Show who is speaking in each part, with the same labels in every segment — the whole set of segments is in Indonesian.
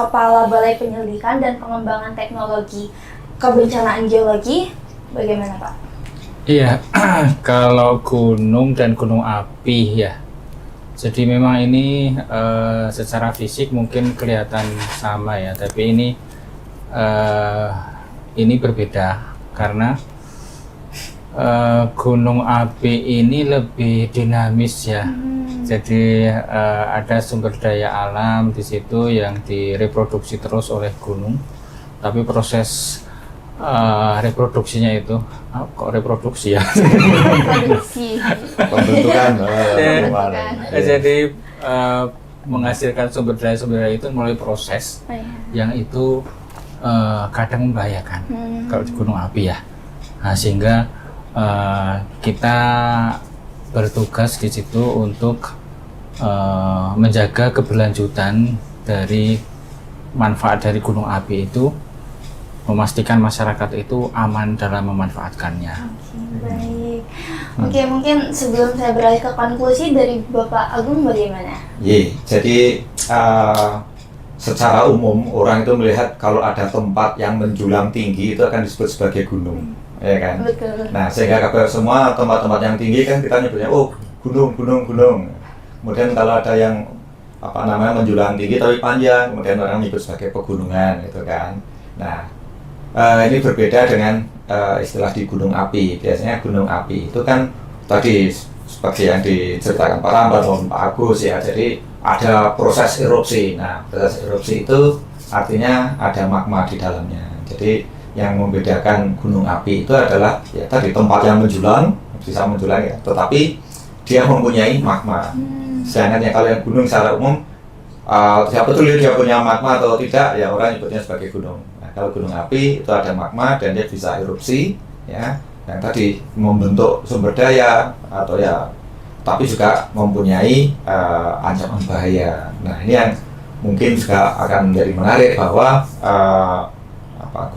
Speaker 1: Kepala Balai Penyelidikan dan Pengembangan Teknologi Kebencanaan Geologi, bagaimana Pak?
Speaker 2: Iya, kalau gunung dan gunung api ya, jadi memang ini secara fisik mungkin kelihatan sama ya, tapi ini berbeda karena gunung api ini lebih dinamis ya. Jadi ada sumber daya alam di situ yang direproduksi terus oleh gunung, tapi proses reproduksinya itu kok reproduksi ya?
Speaker 1: Produksi.
Speaker 3: Pembentukan.
Speaker 2: Jadi menghasilkan sumber daya itu melalui proses yang itu kadang membahayakan kalau di gunung api ya. Nah, sehingga kita bertugas di situ untuk menjaga keberlanjutan dari manfaat dari gunung api itu, memastikan masyarakat itu aman dalam memanfaatkannya.
Speaker 1: Baik. Mungkin sebelum saya beralih ke konklusi dari Bapak Agung bagaimana?
Speaker 3: Jadi secara umum orang itu melihat kalau ada tempat yang menjulang tinggi itu akan disebut sebagai gunung, ya kan?
Speaker 1: Betul.
Speaker 3: Nah, sehingga kabar semua tempat-tempat yang tinggi kan kita nyebutnya gunung. Kemudian kalau ada yang menjulang tinggi tapi panjang, kemudian orang nyebut sebagai pegunungan, gitu kan? Nah, ini berbeda dengan istilah di gunung api. Biasanya gunung api itu kan tadi seperti yang diceritakan Pak Ramlan maupun Pak Agus ya. Jadi ada proses erupsi. Nah, proses erupsi itu artinya ada magma di dalamnya. Jadi yang membedakan gunung api itu adalah ya tadi tempat yang menjulang, bisa menjulang ya, tetapi dia mempunyai magma. Sedangkan ya kalau yang gunung secara umum siapa betul dia punya magma atau tidak ya orang nyebutnya sebagai gunung. Kalau gunung api itu ada magma dan dia bisa erupsi ya, yang tadi membentuk sumber daya atau ya, tapi juga mempunyai ancaman bahaya. Nah, ini yang mungkin juga akan menjadi menarik bahwa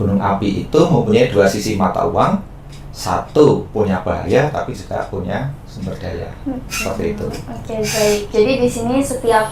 Speaker 3: gunung api itu mempunyai dua sisi mata uang, satu punya bahaya tapi juga punya sumber daya. Seperti itu.
Speaker 1: Oke, baik. Jadi di sini setiap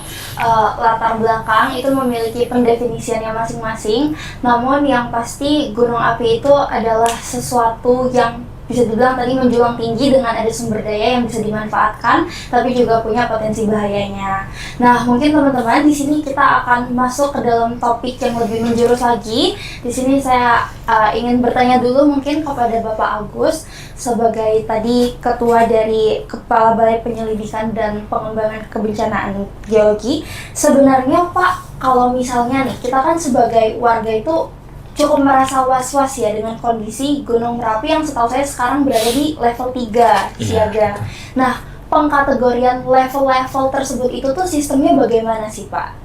Speaker 1: latar belakang itu memiliki pendefinisiannya masing-masing. Namun yang pasti gunung api itu adalah sesuatu yang bisa dibilang tadi menjulang tinggi dengan ada sumber daya yang bisa dimanfaatkan, tapi juga punya potensi bahayanya. Nah, mungkin teman-teman di sini kita akan masuk ke dalam topik yang lebih menjurus lagi. Di sini saya ingin bertanya dulu mungkin kepada Bapak Agus sebagai tadi ketua dari Kepala Balai Penyelidikan dan Pengembangan Kebencanaan Geologi. Sebenarnya Pak, kalau misalnya nih kita kan sebagai warga itu cukup merasa was-was ya dengan kondisi Gunung Merapi yang setahu saya sekarang berada di level 3 siaga. Nah, pengkategorian level-level tersebut itu tuh sistemnya bagaimana sih Pak?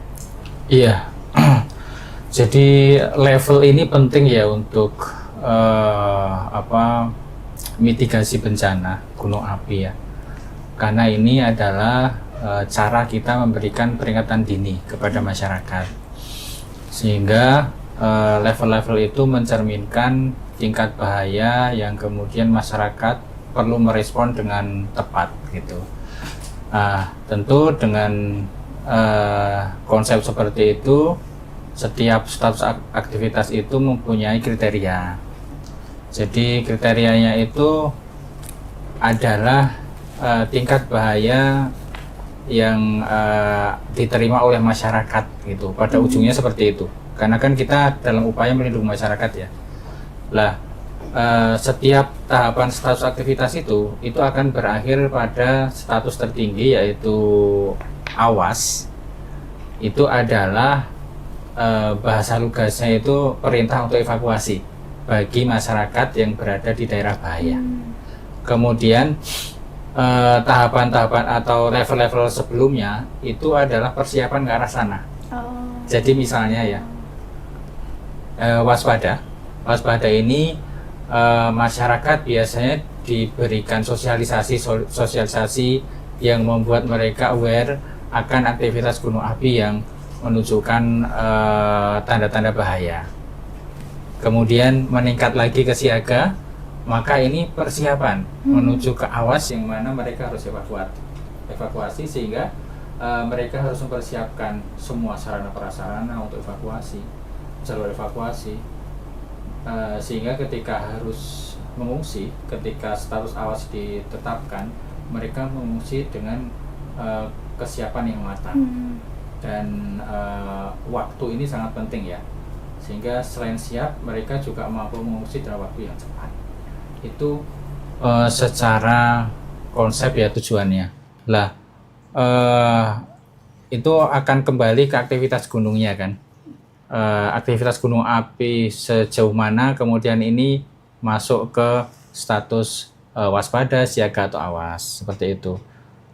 Speaker 2: Iya, jadi level ini penting ya untuk mitigasi bencana gunung api ya. Karena ini adalah cara kita memberikan peringatan dini kepada masyarakat, sehingga level-level itu mencerminkan tingkat bahaya yang kemudian masyarakat perlu merespon dengan tepat gitu. Tentu dengan konsep seperti itu, setiap status aktivitas itu mempunyai kriteria. Jadi kriterianya itu adalah tingkat bahaya yang diterima oleh masyarakat gitu. Pada ujungnya seperti itu. Karena kan kita dalam upaya melindungi masyarakat ya. Lah, setiap tahapan status aktivitas itu akan berakhir pada status tertinggi yaitu awas. Itu adalah bahasa lugasnya itu perintah untuk evakuasi bagi masyarakat yang berada di daerah bahaya. Kemudian tahapan-tahapan atau level-level sebelumnya itu adalah persiapan ke arah sana. Jadi misalnya ya, waspada ini masyarakat biasanya diberikan sosialisasi yang membuat mereka aware akan aktivitas gunung api yang menunjukkan tanda-tanda bahaya. Kemudian meningkat lagi ke siaga, maka ini persiapan menuju ke awas yang mana mereka harus evakuasi sehingga mereka harus mempersiapkan semua sarana prasarana untuk evakuasi, jalur evakuasi, sehingga ketika harus mengungsi, ketika status awas ditetapkan, mereka mengungsi dengan kesiapan yang matang. Dan waktu ini sangat penting ya, sehingga selain siap, mereka juga mampu mengungsi dalam waktu yang cepat. Itu secara konsep ya tujuannya. Lah, itu akan kembali ke aktivitas gunungnya kan. Aktivitas gunung api sejauh mana kemudian ini masuk ke status waspada, siaga atau awas, seperti itu.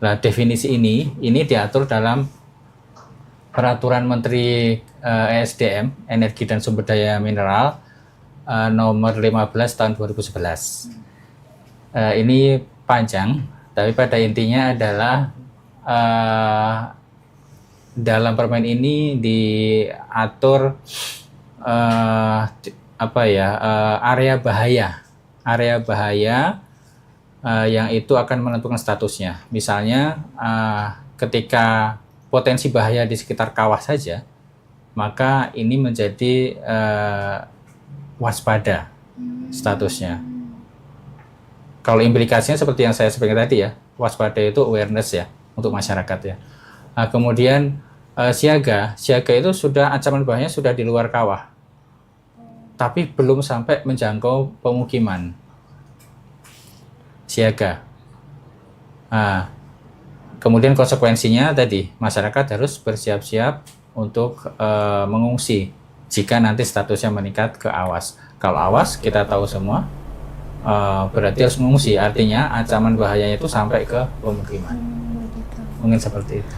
Speaker 2: Nah, definisi ini diatur dalam Peraturan Menteri ESDM, Energi dan Sumber Daya Mineral, nomor 15 tahun 2011. Ini panjang, tapi pada intinya adalah dalam permen ini diatur area bahaya yang itu akan menentukan statusnya. Misalnya ketika potensi bahaya di sekitar kawah saja, maka ini menjadi waspada statusnya. Kalau implikasinya seperti yang saya sampaikan tadi ya, waspada itu awareness ya untuk masyarakat ya. Nah, kemudian siaga itu sudah ancaman bahayanya sudah di luar kawah, tapi belum sampai menjangkau pemukiman. Siaga. Nah, kemudian konsekuensinya tadi masyarakat harus bersiap-siap untuk mengungsi jika nanti statusnya meningkat ke awas. Kalau awas kita tahu semua berarti harus mengungsi, artinya ancaman bahayanya itu sampai ke pemukiman. Mungkin seperti itu.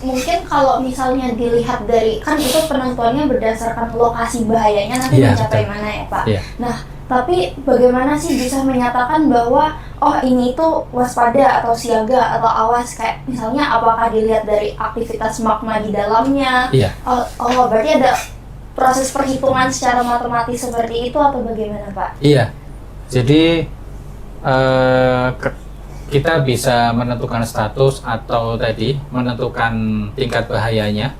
Speaker 1: Mungkin kalau misalnya dilihat dari, kan itu penentuannya berdasarkan lokasi bahayanya nanti mencapai mana ya Pak. Nah, tapi bagaimana sih bisa menyatakan bahwa ini tuh waspada atau siaga atau awas, kayak misalnya apakah dilihat dari aktivitas magma di dalamnya? Berarti ada proses perhitungan secara matematis seperti itu atau bagaimana Pak?
Speaker 2: Iya, jadi kita bisa menentukan status atau tadi menentukan tingkat bahayanya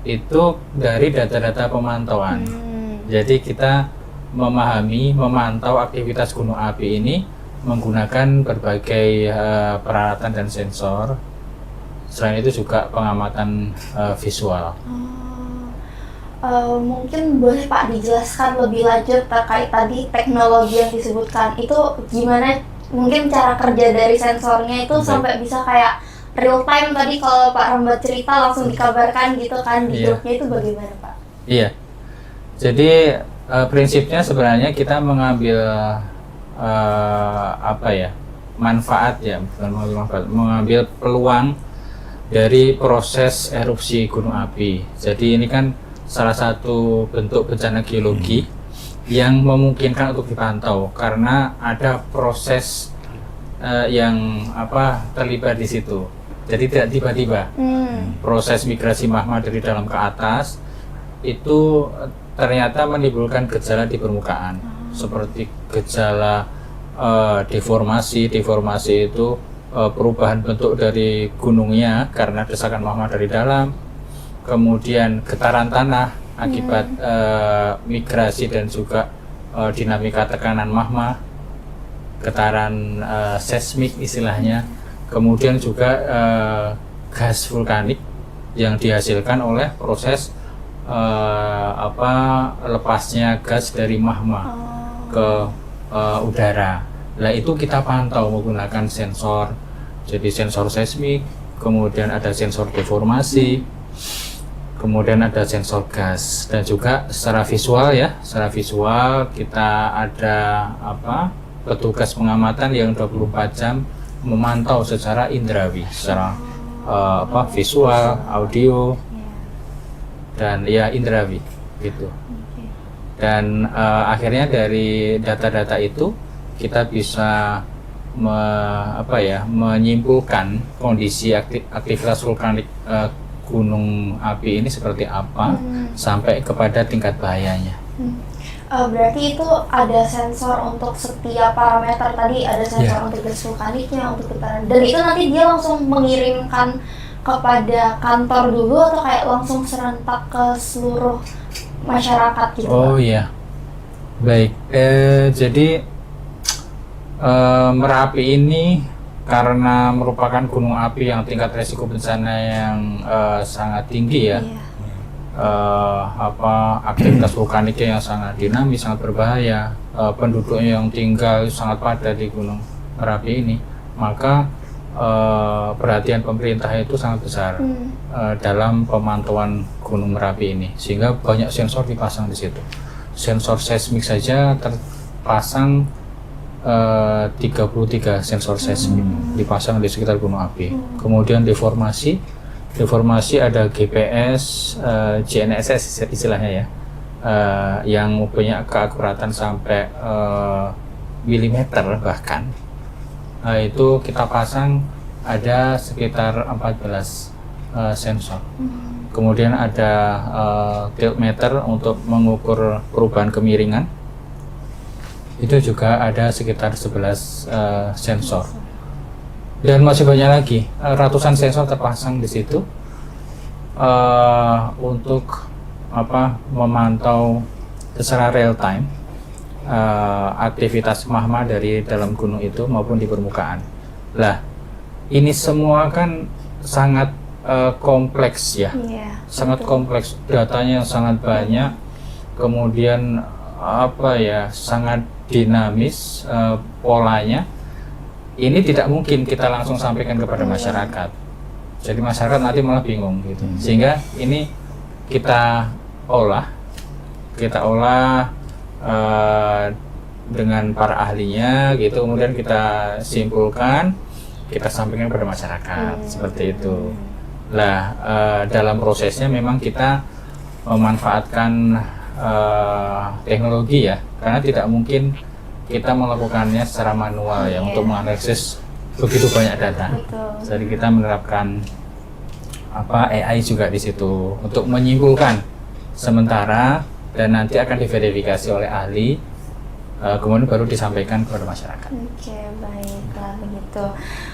Speaker 2: itu dari data-data pemantauan. Jadi kita memantau aktivitas gunung api ini menggunakan berbagai peralatan dan sensor. Selain itu juga pengamatan visual.
Speaker 1: Mungkin boleh Pak dijelaskan lebih lanjut terkait tadi teknologi yang disebutkan itu gimana? Mungkin cara kerja dari sensornya itu sampai bisa kayak real time tadi kalau Pak Rambat cerita langsung dikabarkan gitu kan di grupnya, itu bagaimana Pak?
Speaker 2: Iya. Jadi prinsipnya sebenarnya kita mengambil manfaat ya, bukan manfaat, mengambil peluang dari proses erupsi gunung api. Jadi ini kan salah satu bentuk bencana geologi yang memungkinkan untuk dipantau karena ada proses yang terlibat di situ. Jadi tidak tiba-tiba. Proses migrasi magma dari dalam ke atas itu ternyata menimbulkan gejala di permukaan seperti gejala deformasi itu perubahan bentuk dari gunungnya karena desakan magma dari dalam, kemudian getaran tanah akibat migrasi dan juga dinamika tekanan magma, getaran seismik istilahnya, kemudian juga gas vulkanik yang dihasilkan oleh proses lepasnya gas dari magma ke udara. Nah itu kita pantau menggunakan sensor, jadi sensor seismik, kemudian ada sensor deformasi, kemudian ada sensor gas, dan juga secara visual ya, secara visual kita ada petugas pengamatan yang 24 jam memantau secara indrawi, secara visual, audio, dan ya indrawi gitu. Dan akhirnya dari data-data itu kita bisa menyimpulkan kondisi aktivitas vulkanik gunung api ini seperti apa sampai kepada tingkat bahayanya.
Speaker 1: Berarti itu ada sensor untuk setiap parameter tadi, ada sensor untuk gas vulkaniknya, untuk getaran, dan itu nanti dia langsung mengirimkan kepada kantor dulu atau kayak langsung serentak ke seluruh masyarakat gitu?
Speaker 2: Oh iya, baik. Jadi Merapi ini karena merupakan gunung api yang tingkat resiko bencana yang sangat tinggi ya.
Speaker 1: Iya.
Speaker 2: Aktivitas vulkaniknya yang sangat dinamis, sangat berbahaya, penduduknya yang tinggal sangat padat di Gunung Merapi ini, maka perhatian pemerintah itu sangat besar dalam pemantauan Gunung Merapi ini, sehingga banyak sensor dipasang di situ. Sensor seismik saja terpasang 33 sensor seismik dipasang di sekitar gunung api. Kemudian deformasi ada GPS, GNSS istilahnya ya, yang punya keakuratan sampai milimeter bahkan. Itu kita pasang ada sekitar 14 sensor. Kemudian ada tiltmeter untuk mengukur perubahan kemiringan. Itu juga ada sekitar 11 sensor. Dan masih banyak lagi, ratusan sensor terpasang di situ untuk memantau secara real time aktivitas magma dari dalam gunung itu maupun di permukaan. Lah, ini semua kan sangat kompleks ya, sangat kompleks, datanya sangat banyak, kemudian sangat dinamis polanya. Ini tidak mungkin kita langsung sampaikan kepada masyarakat. Jadi masyarakat nanti malah bingung gitu. Sehingga ini kita olah dengan para ahlinya gitu, kemudian kita simpulkan, kita sampaikan kepada masyarakat seperti itu. Lah, dalam prosesnya memang kita memanfaatkan teknologi ya, karena tidak mungkin kita melakukannya secara manual ya, untuk menganalisis begitu banyak data. Jadi kita menerapkan AI juga di situ untuk menyimpulkan sementara, dan nanti akan diverifikasi oleh ahli, kemudian baru disampaikan kepada masyarakat.
Speaker 1: Oke, baiklah begitu.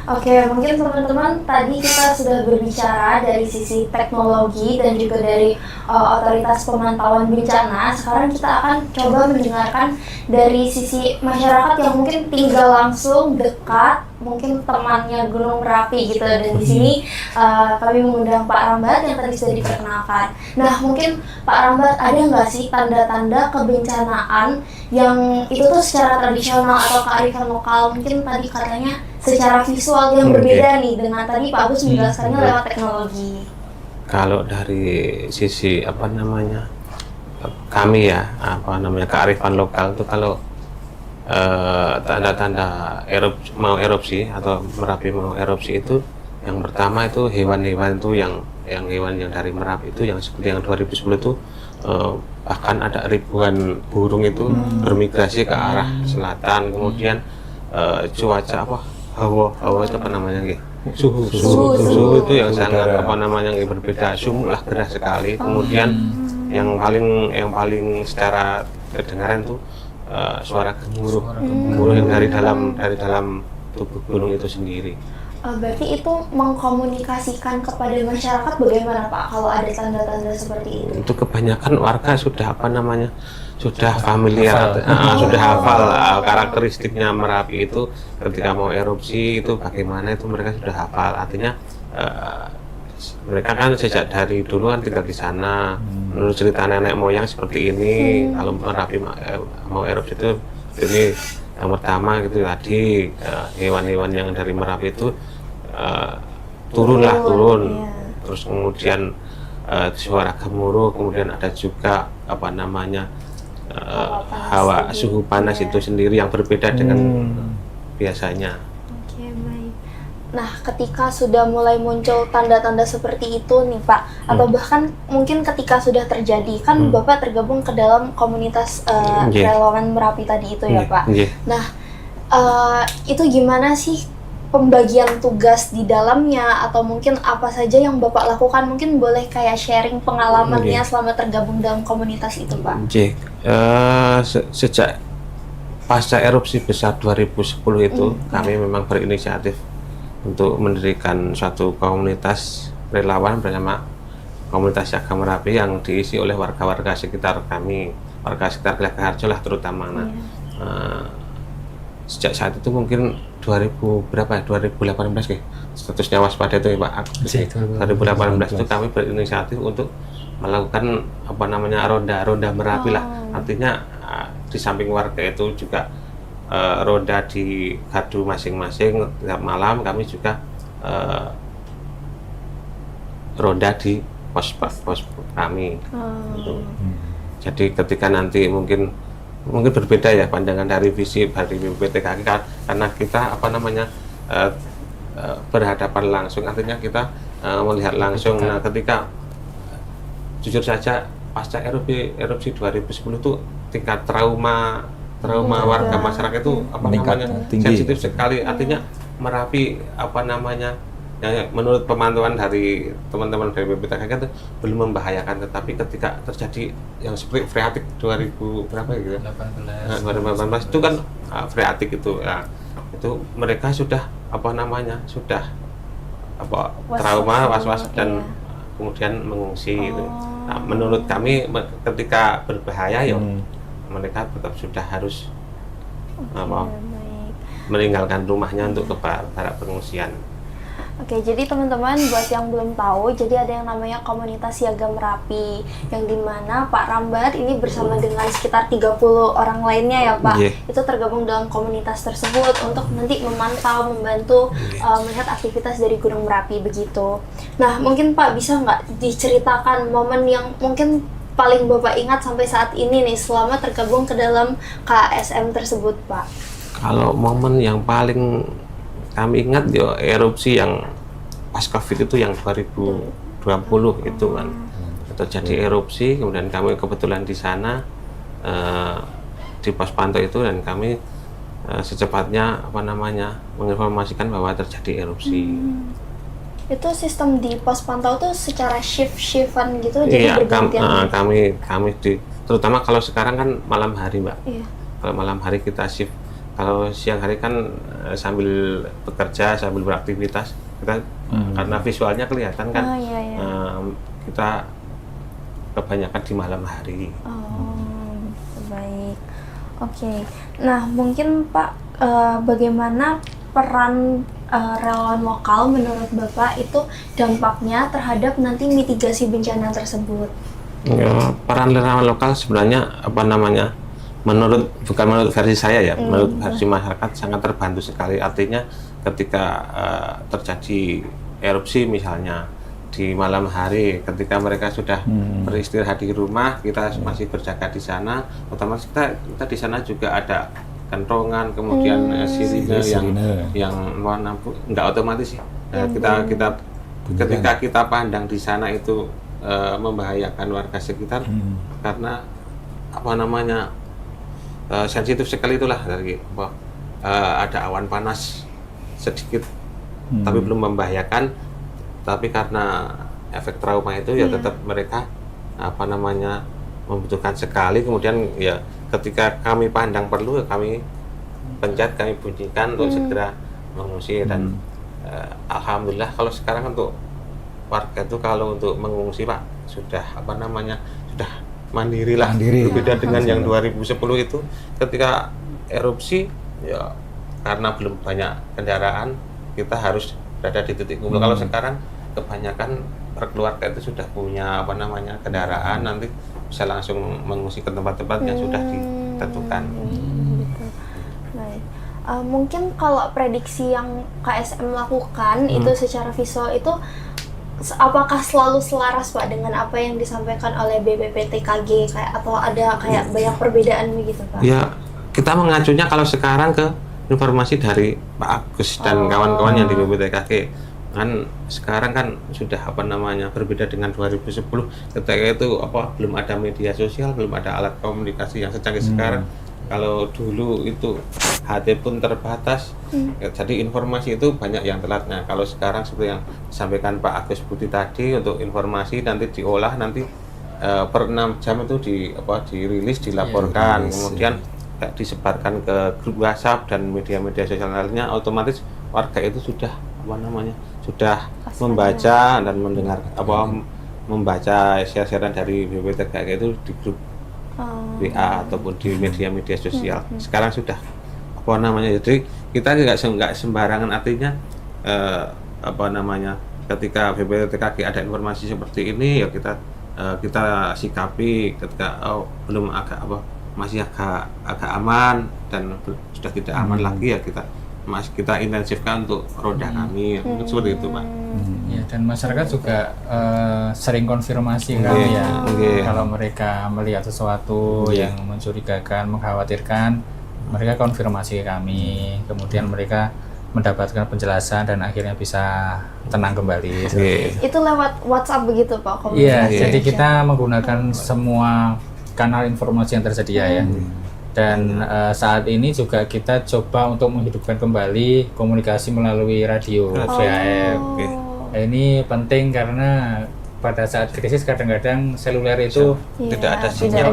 Speaker 1: Oke, mungkin teman-teman tadi kita sudah berbicara dari sisi teknologi dan juga dari otoritas pemantauan bencana. Sekarang kita akan coba mendengarkan dari sisi masyarakat yang mungkin tinggal langsung dekat, mungkin temannya Gunung Merapi gitu. Dan di sini kami mengundang Pak Rambat yang tadi sudah diperkenalkan. Nah, mungkin Pak Rambat, ada nggak sih tanda-tanda kebencanaan yang itu tuh secara tradisional atau kearifan lokal? Mungkin tadi katanya secara visual yang berbeda nih dengan tadi Pak Agus menjelaskannya lewat teknologi.
Speaker 4: Kalau dari sisi kami ya, kearifan lokal itu kalau tanda-tanda erupsi atau Merapi mau erupsi itu, yang pertama itu hewan-hewan itu yang hewan yang dari Merapi itu yang seperti yang 2010 itu bahkan ada ribuan burung itu bermigrasi ke arah selatan. Kemudian cuaca hawa itu suhu itu yang sangat berbeda, sumlah gerah sekali. Kemudian yang paling secara kedengaran tuh suara gemuruh yang dari dalam tubuh gunung itu sendiri.
Speaker 1: Berarti itu mengkomunikasikan kepada masyarakat bagaimana Pak kalau ada tanda-tanda seperti itu?
Speaker 4: Untuk kebanyakan warga sudah sudah familiar, sudah hafal karakteristiknya Merapi itu ketika mau erupsi itu bagaimana, itu mereka sudah hafal. Artinya mereka kan sejak dari dulu kan tinggal di sana. Menurut cerita nenek moyang seperti ini, kalau Merapi mau erupsi itu ini yang pertama gitu tadi, hewan-hewan yang dari Merapi itu turun.
Speaker 1: Iya.
Speaker 4: Terus kemudian suara gemuruh, kemudian ada juga hawa suhu panas itu sendiri yang berbeda dengan biasanya.
Speaker 1: Oke, baik. Nah, ketika sudah mulai muncul tanda-tanda seperti itu nih Pak, atau bahkan mungkin ketika sudah terjadi, kan Bapak tergabung ke dalam komunitas relawan Merapi tadi itu ya Pak. Nah, itu gimana sih pembagian tugas di dalamnya, atau mungkin apa saja yang Bapak lakukan? Mungkin boleh kayak sharing pengalamannya selama tergabung dalam komunitas itu Pak.
Speaker 4: Sejak pasca erupsi besar 2010 itu kami memang berinisiatif untuk mendirikan suatu komunitas relawan bersama komunitas Siaga Merapi yang diisi oleh warga-warga sekitar kami, warga sekitar Gelegar Harjo lah terutama. Nah, sejak saat itu mungkin 2018 statusnya waspada itu ya Pak Agus. 2018 itu kami berinisiatif untuk melakukan ronda Merapi lah. Artinya di samping warga itu juga ronda di gardu masing-masing tiap malam, kami juga ronda di pos kami. Gitu. Jadi ketika nanti mungkin berbeda ya pandangan dari visi dari BPTKG karena kita berhadapan langsung, artinya kita melihat langsung. Nah, ketika jujur saja pasca erupsi 2010 itu tingkat trauma warga masyarakat itu sensitif sekali. Artinya Merapi menurut pemantauan dari teman-teman dari BPTKG itu belum membahayakan, tetapi ketika terjadi yang seperti freatik 2018 itu kan freatik itu ya, itu mereka sudah trauma, was-was dan kemudian mengungsi itu. Nah, menurut kami ketika berbahaya ya mereka tetap sudah harus meninggalkan rumahnya untuk ke barak pengungsian.
Speaker 1: Oke, jadi teman-teman buat yang belum tahu, jadi ada yang namanya komunitas Siaga Merapi, yang dimana Pak Rambat ini bersama dengan sekitar 30 orang lainnya ya Pak, itu tergabung dalam komunitas tersebut untuk nanti memantau, membantu melihat aktivitas dari Gunung Merapi begitu. Nah, mungkin Pak bisa nggak diceritakan momen yang mungkin paling Bapak ingat sampai saat ini nih selama tergabung ke dalam KSM tersebut Pak?
Speaker 4: Kalau momen yang paling kami ingat ya erupsi yang pas COVID itu yang 2020 itu kan terjadi erupsi, kemudian kami kebetulan di sana di pos pantau itu, dan kami secepatnya menginformasikan bahwa terjadi erupsi.
Speaker 1: Itu sistem di pos pantau tuh secara shiftan gitu, jadi
Speaker 4: iya,
Speaker 1: bergantian.
Speaker 4: kami terutama kalau sekarang kan malam hari Mbak.
Speaker 1: Iya.
Speaker 4: Kalau malam hari kita shift. Kalau siang hari kan sambil bekerja, sambil beraktivitas, kita karena visualnya kelihatan kan, kita kebanyakan di malam hari.
Speaker 1: Baik. Oke. Nah, mungkin Pak, bagaimana peran relawan lokal menurut Bapak itu dampaknya terhadap nanti mitigasi bencana tersebut?
Speaker 4: Ya, peran relawan lokal sebenarnya bukan menurut versi saya ya, menurut versi masyarakat sangat terbantu sekali. Artinya ketika terjadi erupsi misalnya di malam hari, ketika mereka sudah beristirahat di rumah, kita masih berjaga di sana. Otomatis kita di sana juga ada kentongan, kemudian sirine yang nggak otomatis sih. Ketika kita pandang di sana itu membahayakan warga sekitar karena sensitif sekali itulah dari ada awan panas sedikit tapi belum membahayakan, tapi karena efek trauma itu ya tetap mereka membutuhkan sekali. Kemudian ya ketika kami pandang perlu, kami pencet, kami bunyikan untuk segera mengungsi. Dan alhamdulillah kalau sekarang untuk warga itu kalau untuk mengungsi Pak sudah sudah mandiri lah. Berbeda dengan yang 2010 itu ketika erupsi ya karena belum banyak kendaraan kita harus berada di titik kumpul. Kalau sekarang kebanyakan keluarga itu sudah punya kendaraan, nanti bisa langsung mengungsi ke tempat-tempat yang sudah ditentukan.
Speaker 1: Baik. Mungkin kalau prediksi yang KSM lakukan itu secara visual itu apakah selalu selaras Pak dengan apa yang disampaikan oleh BPPTKG atau ada kayak banyak perbedaan begitu Pak?
Speaker 4: Ya, kita mengacunya kalau sekarang ke informasi dari Pak Agus dan kawan-kawan yang di BPPTKG. Kan sekarang kan sudah berbeda dengan 2010 ketika itu belum ada media sosial, belum ada alat komunikasi yang secanggih sekarang. Kalau dulu itu HT pun terbatas, ya, jadi informasi itu banyak yang telat. Nah, kalau sekarang seperti yang disampaikan Pak Agus Budi tadi, untuk informasi nanti diolah, nanti per 6 jam itu dirilis, dilaporkan, kemudian disebarkan ke grup WhatsApp dan media-media sosial lainnya. Otomatis warga itu sudah sudah
Speaker 1: Waspada.
Speaker 4: membaca dan mendengar membaca share-sharean dari BPTKG itu di grup WA ataupun di media-media sosial. Sekarang sudah jadi kita nggak sembarangan, artinya ketika BPTKG ada informasi seperti ini ya kita sikapi ketika belum masih agak aman dan sudah tidak aman lagi ya kita intensifkan untuk roda kami seperti itu, Pak.
Speaker 2: Ya, dan masyarakat juga sering konfirmasi kami ya. Kalau mereka melihat sesuatu yang mencurigakan, mengkhawatirkan, mereka konfirmasi ke kami. Kemudian mereka mendapatkan penjelasan dan akhirnya bisa tenang kembali.
Speaker 1: Itu lewat WhatsApp begitu Pak?
Speaker 2: Iya, jadi kita menggunakan semua kanal informasi yang tersedia ya. Dan saat ini juga kita coba untuk menghidupkan kembali komunikasi melalui radio VHF. Ini penting karena pada saat krisis kadang-kadang seluler itu
Speaker 4: tidak ada sinyal,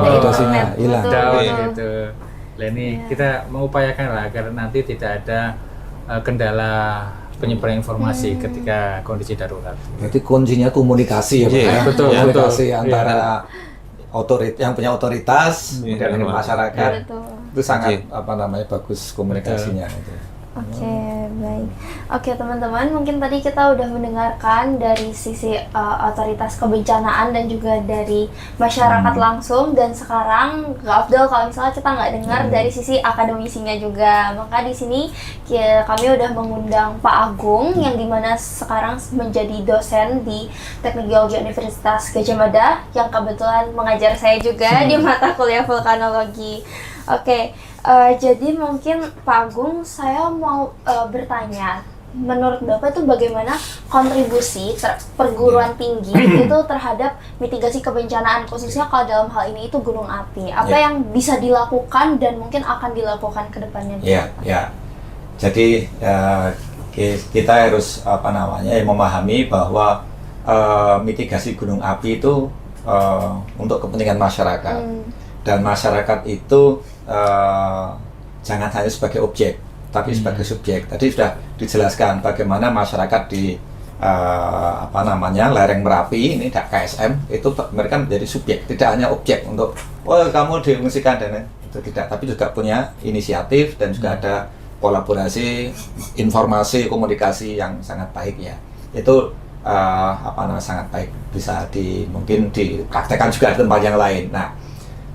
Speaker 2: hilang. Gitu. Nah, ini kita mengupayakan lah agar nanti tidak ada kendala penyebaran informasi ketika kondisi darurat.
Speaker 3: Berarti kuncinya komunikasi ya, Pak.
Speaker 2: Betul,
Speaker 3: komunikasi antara yang punya otoritas dan masyarakat. Itu sangat bagus komunikasinya.
Speaker 1: Oke, baik. Oke, teman-teman, mungkin tadi kita udah mendengarkan dari sisi otoritas kebencanaan dan juga dari masyarakat langsung, dan sekarang nggak afdal kalau misalnya kita nggak dengar dari sisi akademisinya juga. Maka di sini kami udah mengundang Pak Agung yang dimana sekarang menjadi dosen di Teknik Geologi Universitas Gadjah Mada yang kebetulan mengajar saya juga di mata kuliah vulkanologi. Oke. Jadi mungkin Pak Agung, saya mau bertanya, menurut Bapak itu bagaimana kontribusi perguruan tinggi itu terhadap mitigasi kebencanaan, khususnya kalau dalam hal ini itu gunung api? Apa yang bisa dilakukan dan mungkin akan dilakukan ke depannya?
Speaker 3: Ya. Jadi kita harus memahami bahwa mitigasi gunung api itu untuk kepentingan masyarakat, dan masyarakat itu jangan hanya sebagai objek, tapi sebagai subjek. Tadi sudah dijelaskan bagaimana masyarakat di lereng Merapi ini KSM itu mereka menjadi subjek, tidak hanya objek untuk kamu diungsikan dan itu tidak, tapi juga punya inisiatif dan juga ada kolaborasi, informasi, komunikasi yang sangat baik ya. Itu sangat baik, bisa mungkin dipraktekkan juga di tempat yang lain. Nah,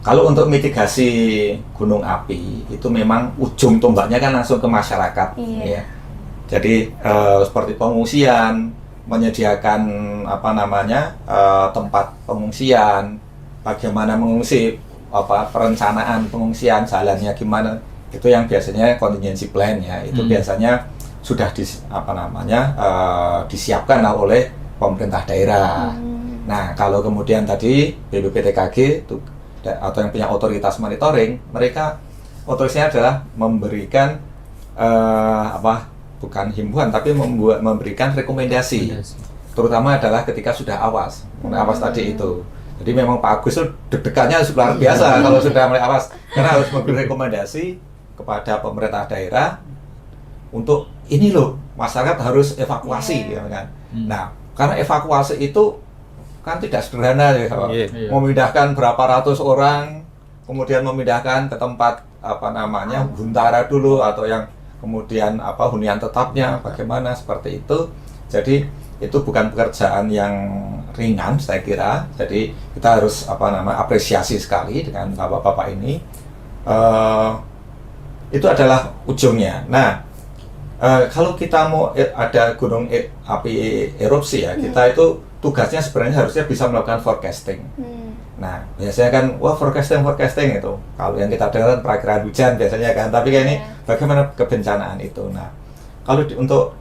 Speaker 3: kalau untuk mitigasi gunung api itu memang ujung tombaknya kan langsung ke masyarakat, ya. Jadi seperti pengungsian, menyediakan tempat pengungsian, bagaimana mengungsi, perencanaan pengungsian, jalannya gimana, itu yang biasanya contingency plan ya, itu biasanya sudah disiapkan oleh pemerintah daerah. Nah, kalau kemudian tadi BPPTKG itu atau yang punya otoritas monitoring, mereka otoritasnya adalah memberikan bukan himbauan tapi memberikan rekomendasi, terutama adalah ketika sudah awas tadi itu. Jadi memang Pak Agus itu deg-degannya luar biasa kalau sudah mulai awas, karena harus memberi rekomendasi kepada pemerintah daerah untuk ini loh, masyarakat harus evakuasi, kan. Nah, karena evakuasi itu kan tidak sederhana ya, memindahkan berapa ratus orang, kemudian memindahkan ke tempat huntara dulu, atau yang kemudian hunian tetapnya bagaimana, seperti itu. Jadi itu bukan pekerjaan yang ringan saya kira. Jadi kita harus apresiasi sekali dengan bapak-bapak ini. Itu adalah ujungnya. Nah, kalau kita mau ada gunung api erupsi ya, kita itu tugasnya sebenarnya harusnya bisa melakukan forecasting. Nah, biasanya kan forecasting itu. Kalau yang kita dengar perakiraan hujan biasanya kan, tapi kayak ini bagaimana kebencanaan itu. Nah, kalau untuk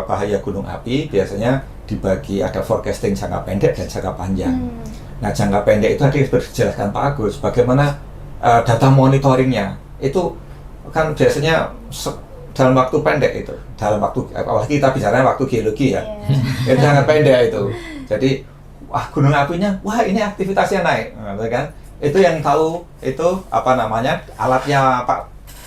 Speaker 3: bahaya gunung api biasanya dibagi, ada forecasting jangka pendek dan jangka panjang. Nah, jangka pendek itu tadi seperti dijelaskan Pak Agus, bagaimana data monitoringnya itu kan biasanya dalam waktu pendek itu, dalam waktu, apalagi kita bicara waktu geologi ya, itu sangat pendek itu. Jadi gunung apinya, ini aktivitasnya naik, kan? Itu yang tahu itu alatnya Pak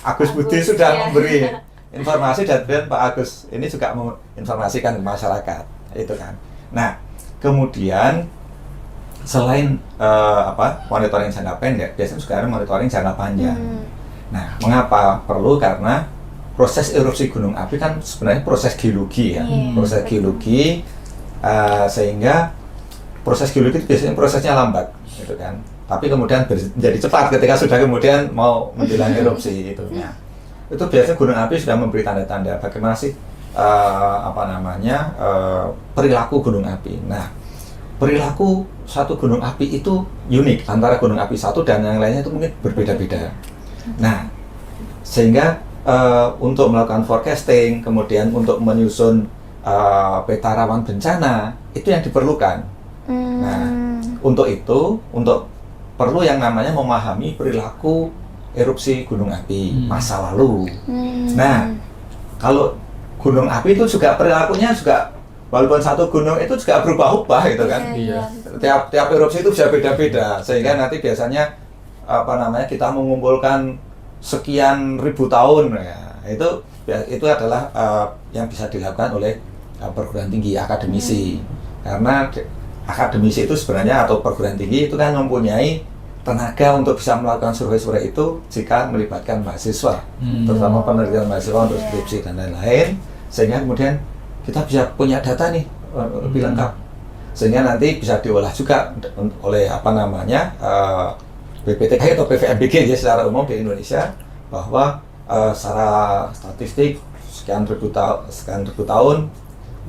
Speaker 3: Agus Budi sudah memberi informasi dan kemudian Pak Agus ini juga menginformasikan ke masyarakat itu kan. Nah kemudian selain monitoring jangka pendek, biasanya sekarang monitoring jangka panjang. Nah mengapa perlu? Karena proses erupsi gunung api kan sebenarnya proses geologi ya, proses geologi sehingga proses geologi itu biasanya prosesnya lambat gitu kan. Tapi kemudian menjadi cepat ketika sudah kemudian mau menjelang erupsi itu. Nah, itu biasanya gunung api sudah memberi tanda-tanda bagaimana sih perilaku gunung api. Nah, perilaku satu gunung api itu unik antara gunung api satu dan yang lainnya itu mungkin berbeda-beda. Nah, sehingga untuk melakukan forecasting, kemudian untuk menyusun peta rawan bencana itu yang diperlukan. Nah, untuk itu, perlu yang namanya memahami perilaku erupsi gunung api masa lalu. Nah, kalau gunung api itu juga perilakunya juga walaupun satu gunung itu juga berubah-ubah gitu kan.
Speaker 2: Iya.
Speaker 3: Tiap erupsi itu bisa beda-beda sehingga nanti biasanya kita mengumpulkan sekian ribu tahun ya, itu adalah yang bisa dilakukan oleh perguruan tinggi akademisi. Karena akademisi itu sebenarnya atau perguruan tinggi itu kan mempunyai tenaga untuk bisa melakukan survei-survei itu jika melibatkan mahasiswa, terutama penelitian mahasiswa untuk skripsi dan lain-lain, sehingga kemudian kita bisa punya data nih lebih lengkap, sehingga nanti bisa diolah juga oleh BPTK atau PVMBG ya secara umum di Indonesia, bahwa secara statistik sekian ribu tahun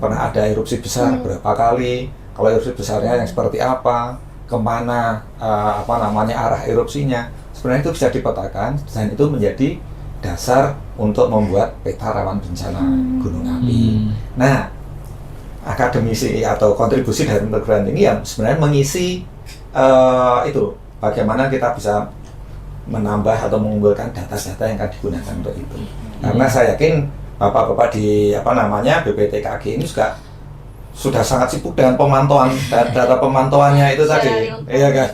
Speaker 3: pernah ada erupsi besar berapa kali. Kalau erupsi besarnya yang seperti apa, kemana arah erupsinya, sebenarnya itu bisa dipetakan dan itu menjadi dasar untuk membuat peta rawan bencana gunung api. Nah, akademisi atau kontribusi dari perguruan tinggi yang sebenarnya mengisi itu bagaimana kita bisa menambah atau mengumpulkan data-data yang akan digunakan untuk itu. Karena saya yakin bapak-bapak di BPTKG ini juga sudah sangat sibuk dengan pemantauan data pemantauannya itu tadi, iya kan.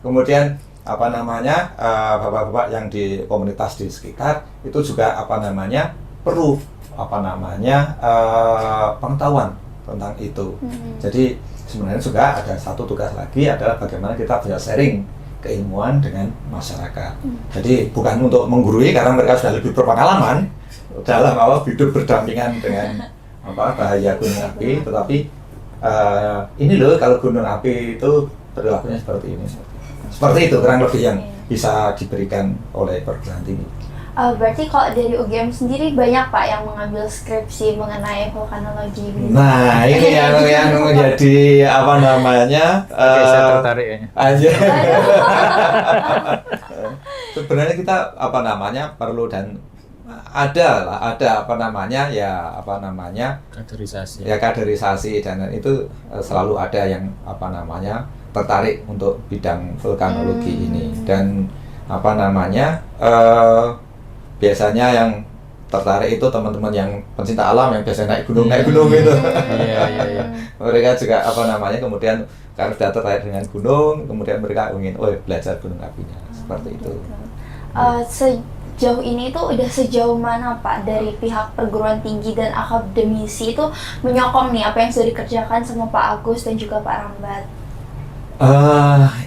Speaker 3: Kemudian bapak-bapak yang di komunitas di sekitar itu juga perlu pengetahuan tentang itu. Jadi sebenarnya juga ada satu tugas lagi adalah bagaimana kita bisa sharing keilmuan dengan masyarakat. Jadi bukan untuk menggurui karena mereka sudah lebih berpengalaman dalam hidup berdampingan dengan bahaya gunung api, tetapi ini loh kalau gunung api itu perilakunya seperti ini. Seperti itu kurang lebih yang bisa diberikan oleh perguruan tinggi.
Speaker 1: Berarti kalau dari UGM sendiri banyak Pak yang mengambil skripsi mengenai vulkanologi.
Speaker 3: Nah, ini yang menjadi
Speaker 2: saya tertarik ya.
Speaker 3: Aja. Sebenarnya kita perlu dan ada kaderisasi dan itu selalu ada yang tertarik untuk bidang vulkanologi ini dan biasanya yang tertarik itu teman-teman yang pencinta alam yang biasa naik gunung gitu.
Speaker 2: Iya.
Speaker 3: Mereka juga kemudian karena sudah tertarik dengan gunung, kemudian mereka ingin belajar gunung apinya seperti itu.
Speaker 1: Sejauh ini tuh udah sejauh mana Pak dari pihak perguruan tinggi dan akademisi itu menyokong nih apa yang sudah dikerjakan sama Pak Agus dan juga Pak Rambat?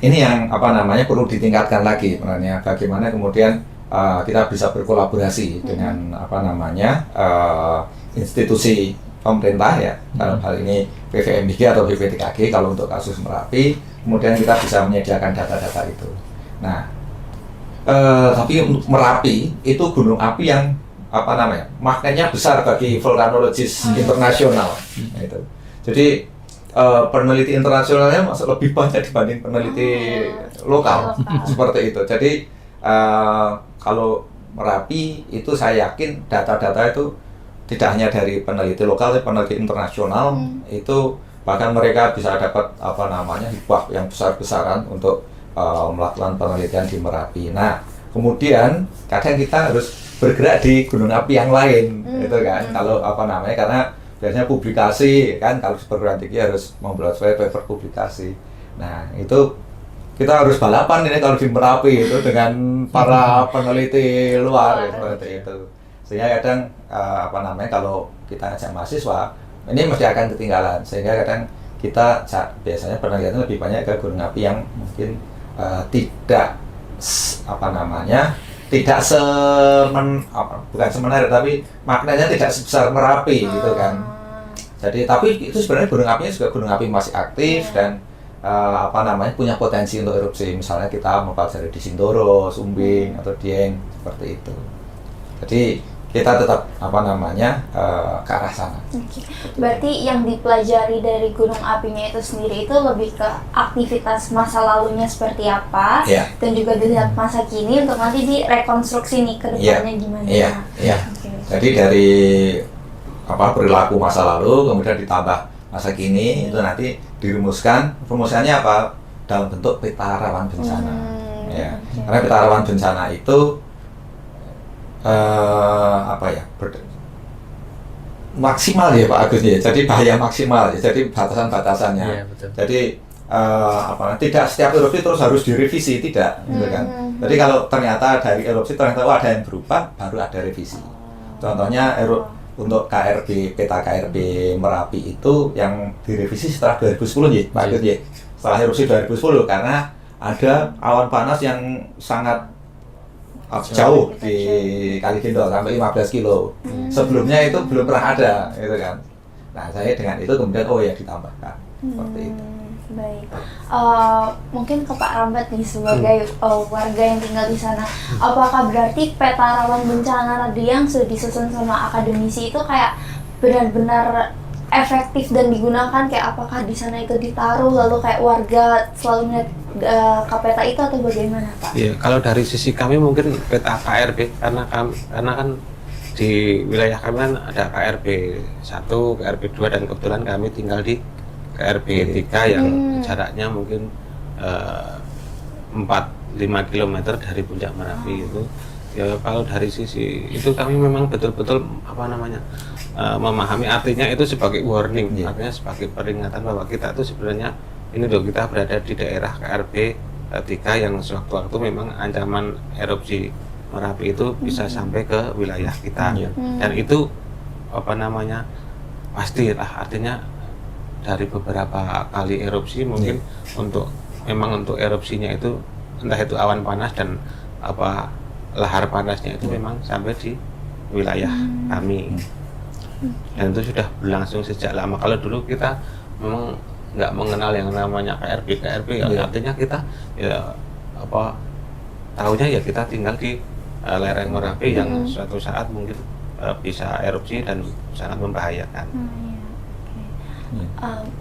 Speaker 3: Ini yang perlu ditingkatkan lagi sebenarnya, bagaimana kemudian kita bisa berkolaborasi dengan institusi pemerintah ya, dalam hal ini PVMBG atau BPTKG kalau untuk kasus Merapi, kemudian kita bisa menyediakan data-data itu. Nah, tapi untuk Merapi itu gunung api yang magnetnya besar bagi vulkanologis internasional. Nah, itu. Jadi peneliti internasionalnya masih lebih banyak dibanding peneliti lokal seperti itu. Jadi kalau Merapi itu saya yakin data-data itu tidak hanya dari peneliti lokal, tapi peneliti internasional itu bahkan mereka bisa dapat hibah yang besar-besaran untuk melakukan penelitian di Merapi. Nah, kemudian kadang kita harus bergerak di gunung api yang lain, itu kan. Kalau karena biasanya publikasi kan, kalau perguruan tinggi harus membuat paper publikasi. Nah, itu kita harus balapan ini kalau di Merapi itu dengan para peneliti luar seperti itu. Sehingga kadang kalau kita ngajak mahasiswa ini mesti akan ketinggalan, sehingga kadang kita biasanya penelitian lebih banyak ke gunung api yang mungkin tidak tidak bukan semenarik, tapi maknanya tidak sebesar Merapi gitu kan. Jadi tapi itu sebenarnya gunung apinya juga gunung api masih aktif dan punya potensi untuk erupsi. Misalnya kita mempelajari di Sindoro, Sumbing atau Dieng seperti itu. Jadi kita tetap ke arah sana.
Speaker 1: Oke. Berarti yang dipelajari dari gunung apinya itu sendiri itu lebih ke aktivitas masa lalunya seperti apa, dan juga dilihat masa kini untuk nanti direkonstruksi nih ke depannya gimana.
Speaker 3: Okay. Jadi dari perilaku masa lalu kemudian ditambah masa kini itu nanti rumusannya apa dalam bentuk peta rawan bencana. Karena peta rawan bencana itu maksimal ya Pak Agus ya, jadi bahaya maksimal ya, jadi batasan-batasannya. Jadi tidak setiap erupsi terus harus direvisi, tidak, gitu kan. Jadi kalau ternyata dari erupsi ternyata ada yang berubah, baru ada revisi. Contohnya untuk peta KRB Merapi itu yang direvisi setelah 2010 ya Pak Agus ya, setelah erupsi 2010 karena ada awan panas yang sangat jauh di Kaligendol sampai 15 kilo. Sebelumnya itu belum pernah ada, gitu kan. Nah, saya dengan itu kemudian ditambahkan seperti itu.
Speaker 1: Baik. Mungkin ke Pak Rambat nih sebagai warga yang tinggal di sana. Apakah berarti peta rawan bencana tadi yang sudah disusun sama akademisi itu kayak benar-benar efektif dan digunakan, kayak apakah di sana itu ditaruh lalu kayak warga selalu melihat ke peta itu atau bagaimana Pak?
Speaker 4: Iya, kalau dari sisi kami mungkin peta KRB karena kan di wilayah kami kan ada KRB 1, KRB 2 dan kebetulan kami tinggal di KRB 3 yang jaraknya mungkin 4-5 km dari puncak Merapi itu. Ya kalau dari sisi itu kami memang betul-betul memahami artinya itu sebagai warning, artinya sebagai peringatan bahwa kita itu sebenarnya ini loh, kita berada di daerah KRB 3 yang sewaktu-waktu memang ancaman erupsi Merapi itu bisa sampai ke wilayah kita. Dan itu pastilah, artinya dari beberapa kali erupsi mungkin untuk erupsinya itu entah itu awan panas dan lahar panasnya itu memang sampai di wilayah kami. Dan itu sudah berlangsung sejak lama. Kalau dulu kita memang nggak mengenal yang namanya KRB, artinya kita tahunya ya kita tinggal di lereng Merapi yang suatu saat mungkin bisa erupsi dan sangat membahayakan.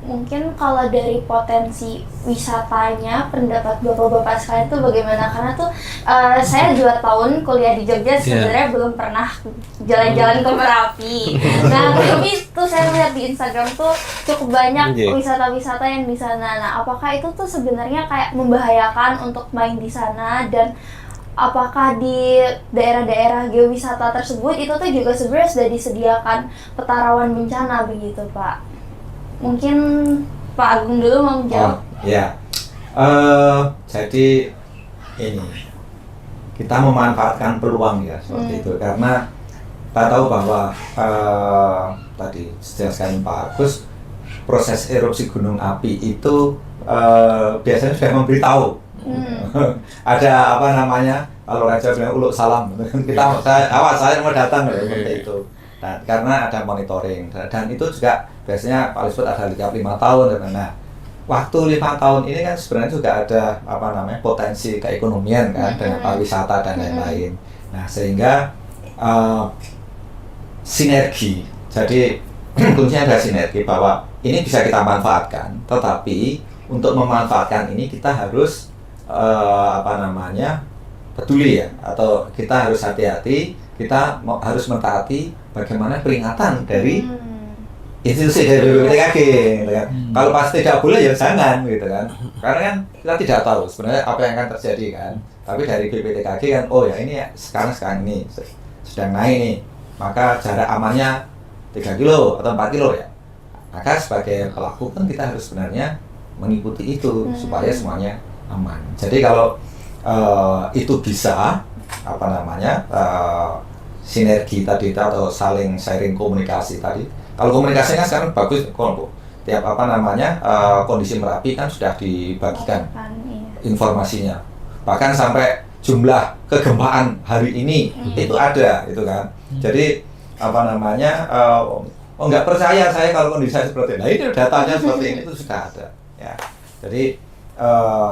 Speaker 1: Mungkin kalau dari potensi wisatanya, pendapat bapak-bapak sekalian itu bagaimana? Karena tuh saya 2 tahun kuliah di Jogja sebenarnya belum pernah jalan-jalan ke Merapi. Nah, tapi tuh saya lihat di Instagram tuh cukup banyak wisata-wisata yang di sana. Nah, apakah itu tuh sebenarnya kayak membahayakan untuk main di sana, dan apakah di daerah-daerah geowisata tersebut itu tuh juga sebenarnya sudah disediakan peta rawan bencana begitu Pak? Mungkin Pak Agung dulu mau menjawab.
Speaker 3: Jadi ini kita memanfaatkan peluang ya seperti itu, karena kita tahu bahwa tadi dijelaskan Pak Agus, proses erupsi gunung api itu biasanya sudah memberitahu. Ada kalau Raja bilang uluk salam, saya mau datang seperti itu. Nah, karena ada monitoring dan itu juga biasanya Pak Lisbeth ada 5 tahun. Nah, waktu 5 tahun ini kan sebenarnya juga ada potensi keekonomian kan dengan pariwisata dan lain-lain. Nah, sehingga sinergi. Jadi kuncinya ada sinergi bahwa ini bisa kita manfaatkan, tetapi untuk memanfaatkan ini kita harus peduli ya, atau kita harus hati-hati, kita harus mentaati bagaimana peringatan dari institusi dari BPTKG, gitu kan. Kalau pas tidak boleh ya jangan, gitu kan. Karena kan kita tidak tahu sebenarnya apa yang akan terjadi kan. Tapi dari BPTKG kan, ini sekarang ini sedang naik nih, maka jarak amannya 3 kilo atau 4 kilo ya. Maka sebagai pelaku kan kita harus sebenarnya mengikuti itu supaya semuanya aman. Jadi kalau itu bisa sinergi tadi atau saling sharing komunikasi tadi. Kalau komunikasinya sekarang bagus, kok tiap kondisi Merapi kan sudah dibagikan
Speaker 1: Iya.
Speaker 3: informasinya. Bahkan sampai jumlah kegempaan hari ini itu ada, itu kan. Jadi nggak percaya saya kalau kondisi saya seperti ini. Nah, itu datanya seperti ini itu sudah ada. Ya. Jadi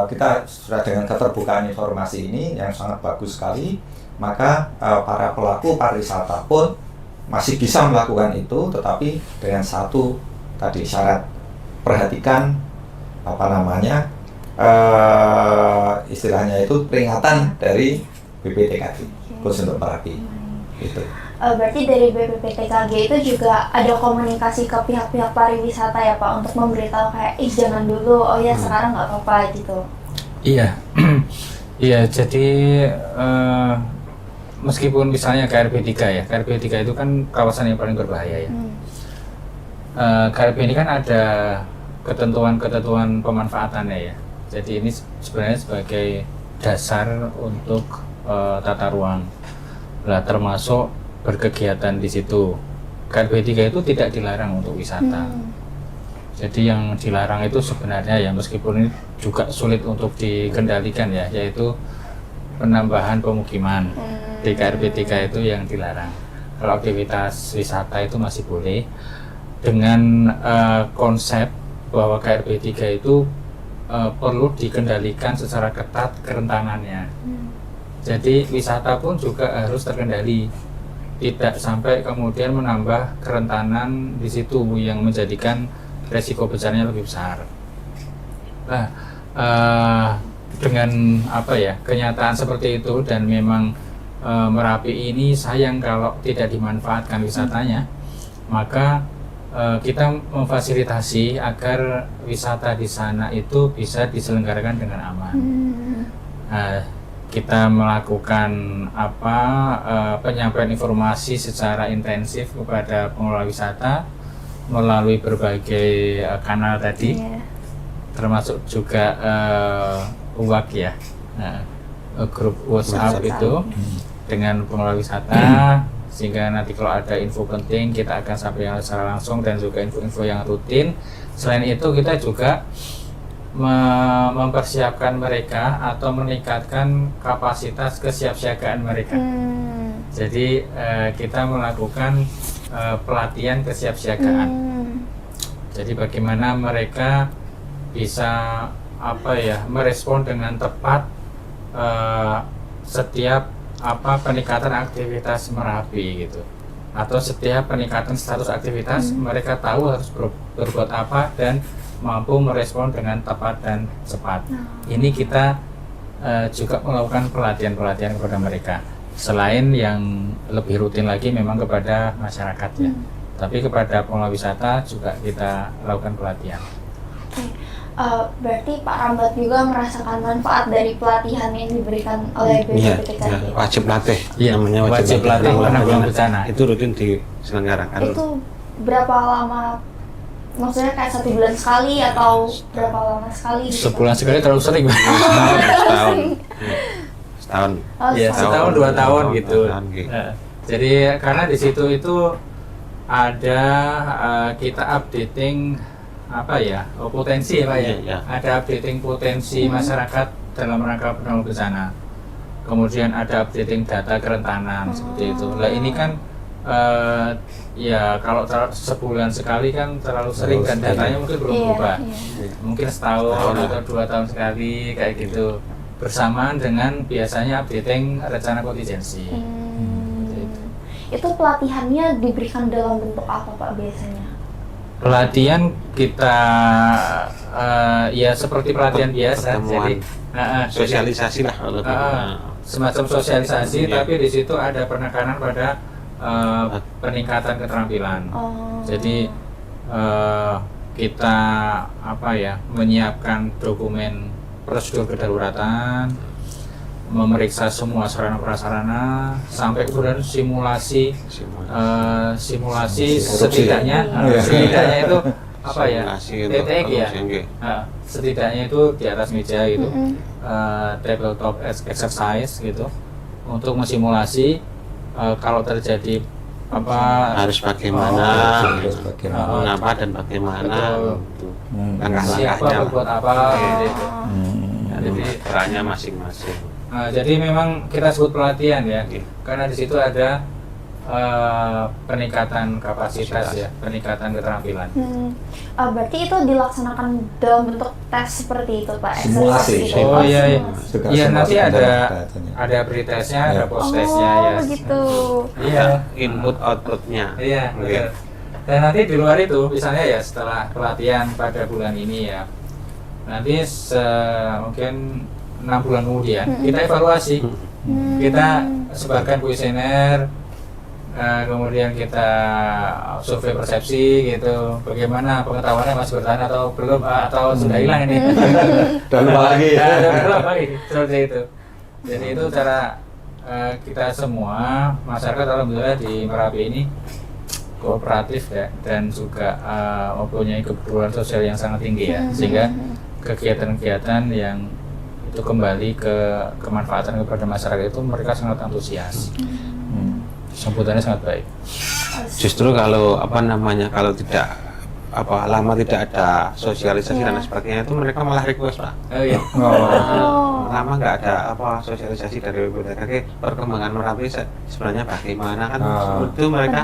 Speaker 3: kita sudah dengan keterbukaan informasi ini yang sangat bagus sekali, maka para pelaku pariwisata pun masih bisa melakukan itu, tetapi dengan satu tadi syarat, perhatikan istilahnya itu peringatan dari BPTKG khusus untuk Merapi. Gitu.
Speaker 1: Berarti dari BPPTKG itu juga ada komunikasi ke pihak-pihak pariwisata ya Pak, untuk memberitahu kayak jangan dulu, oh ya sekarang nggak apa-apa gitu.
Speaker 2: Iya, iya. Jadi meskipun misalnya KRB 3 ya, KRB 3 itu kan kawasan yang paling berbahaya ya. KRB ini kan ada ketentuan-ketentuan pemanfaatannya ya. Jadi ini sebenarnya sebagai dasar untuk tata ruang. Lah termasuk berkegiatan di situ. KRB 3 itu tidak dilarang untuk wisata. Jadi yang dilarang itu sebenarnya ya, meskipun ini juga sulit untuk dikendalikan ya, yaitu penambahan pemukiman. Di KRB 3 itu yang dilarang. Kalau aktivitas wisata itu masih boleh dengan konsep bahwa KRB 3 itu perlu dikendalikan secara ketat kerentanannya. Jadi wisata pun juga harus terkendali, tidak sampai kemudian menambah kerentanan di situ yang menjadikan resiko bencana lebih besar. Nah, dengan kenyataan seperti itu, dan memang Merapi ini sayang kalau tidak dimanfaatkan wisatanya, maka kita memfasilitasi agar wisata di sana itu bisa diselenggarakan dengan aman. Kita melakukan penyampaian informasi secara intensif kepada pengelola wisata melalui berbagai kanal tadi, termasuk juga UWAK ya, grup WhatsApp itu dengan pengelola wisata, sehingga nanti kalau ada info penting kita akan sampaikan secara langsung, dan juga info-info yang rutin. Selain itu kita juga mempersiapkan mereka atau meningkatkan kapasitas kesiapsiagaan mereka. Jadi kita melakukan pelatihan kesiapsiagaan. Jadi bagaimana mereka bisa merespon dengan tepat setiap peningkatan aktivitas Merapi gitu, atau setiap peningkatan status aktivitas, mereka tahu harus berbuat apa dan mampu merespon dengan tepat dan cepat. Ini kita juga melakukan pelatihan-pelatihan kepada mereka. Selain yang lebih rutin lagi memang kepada masyarakat ya, tapi kepada pengelola wisata juga kita lakukan pelatihan.
Speaker 1: Berarti Pak Rambat juga merasakan manfaat dari pelatihan yang diberikan oleh BPPTKG.
Speaker 4: Wajib latih,
Speaker 2: namanya wajib latih penanggulangan bencana. Itu rutin diselenggarakan.
Speaker 1: Itu berapa lama? Maksudnya kayak 1 bulan sekali atau berapa lama sekali? Gitu?
Speaker 2: Sebulan sekali terlalu sering.
Speaker 4: Setahun.
Speaker 2: Ya, setahun 2 tahun gitu. Jadi karena di situ itu ada kita updating potensi ya Pak ya. Ada updating potensi masyarakat dalam rangka penanggulangan bencana. Kemudian ada updating data kerentanan seperti itu. Lah ini kan kalau sebulan sekali kan terlalu sering, dan datanya mungkin belum berubah. Mungkin setahun atau 2 tahun sekali kayak gitu, bersamaan dengan biasanya updating rencana kontingensi.
Speaker 1: Itu pelatihannya diberikan dalam bentuk apa Pak biasanya?
Speaker 2: Pelatihan kita seperti pelatihan biasa, jadi
Speaker 4: sosialisasi lah,
Speaker 2: semacam sosialisasi, tapi di situ ada penekanan pada peningkatan keterampilan. Jadi kita menyiapkan dokumen prosedur kedaruratan, memeriksa semua sarana prasarana, sampai kemudian simulasi setidaknya itu TTX ya, setidaknya itu di atas meja gitu, tabletop exercise gitu, untuk mensimulasi kalau terjadi apa
Speaker 4: Harus bagaimana,
Speaker 3: Terus bagaimana?
Speaker 4: mengapa dan bagaimana,
Speaker 2: Betul.
Speaker 4: gitu.
Speaker 2: siapa
Speaker 4: Langkah-langkahnya.
Speaker 2: berbuat apa gitu.
Speaker 4: Jadi perannya masing-masing.
Speaker 2: Jadi memang kita sebut pelatihan ya,
Speaker 4: Oke.
Speaker 2: karena di situ ada peningkatan kapasitas ya, peningkatan keterampilan.
Speaker 1: Berarti itu dilaksanakan dalam bentuk tes seperti itu Pak?
Speaker 3: Simulasi.
Speaker 1: Eksersis gitu?
Speaker 2: Oh iya, iya.
Speaker 3: Juga
Speaker 2: Iya nanti
Speaker 3: simulasi
Speaker 2: ada
Speaker 3: datanya.
Speaker 2: ada pretestnya,
Speaker 3: Ya.
Speaker 2: ada post testnya ya.
Speaker 1: begitu.
Speaker 2: Iya.
Speaker 4: Input outputnya.
Speaker 2: Iya,
Speaker 4: Oke.
Speaker 2: betul. Dan nanti di luar itu, misalnya ya setelah pelatihan pada bulan ini ya, nanti mungkin 6 bulan kemudian kita evaluasi, kita sebarkan kuesioner, kemudian kita survei persepsi gitu, bagaimana pengetahuannya masih bertahan atau belum, atau sudah hilang ini.
Speaker 3: Dan lupa lagi.
Speaker 2: Dan lupa lagi, seperti itu. Jadi itu cara kita semua masyarakat alhamdulillah di Merapi ini kooperatif ya, dan juga mempunyai kepedulian sosial yang sangat tinggi ya, sehingga kegiatan-kegiatan yang itu kembali ke kemanfaatan kepada masyarakat itu mereka sangat antusias. Sambutannya sangat baik.
Speaker 4: Justru kalau kalau tidak lama tidak ada sosialisasi dan sebagainya itu mereka malah request Pak.
Speaker 2: Oh iya.
Speaker 4: Lama nggak ada sosialisasi dari BPTK perkembangan Merapi sebenarnya bagaimana kan itu mereka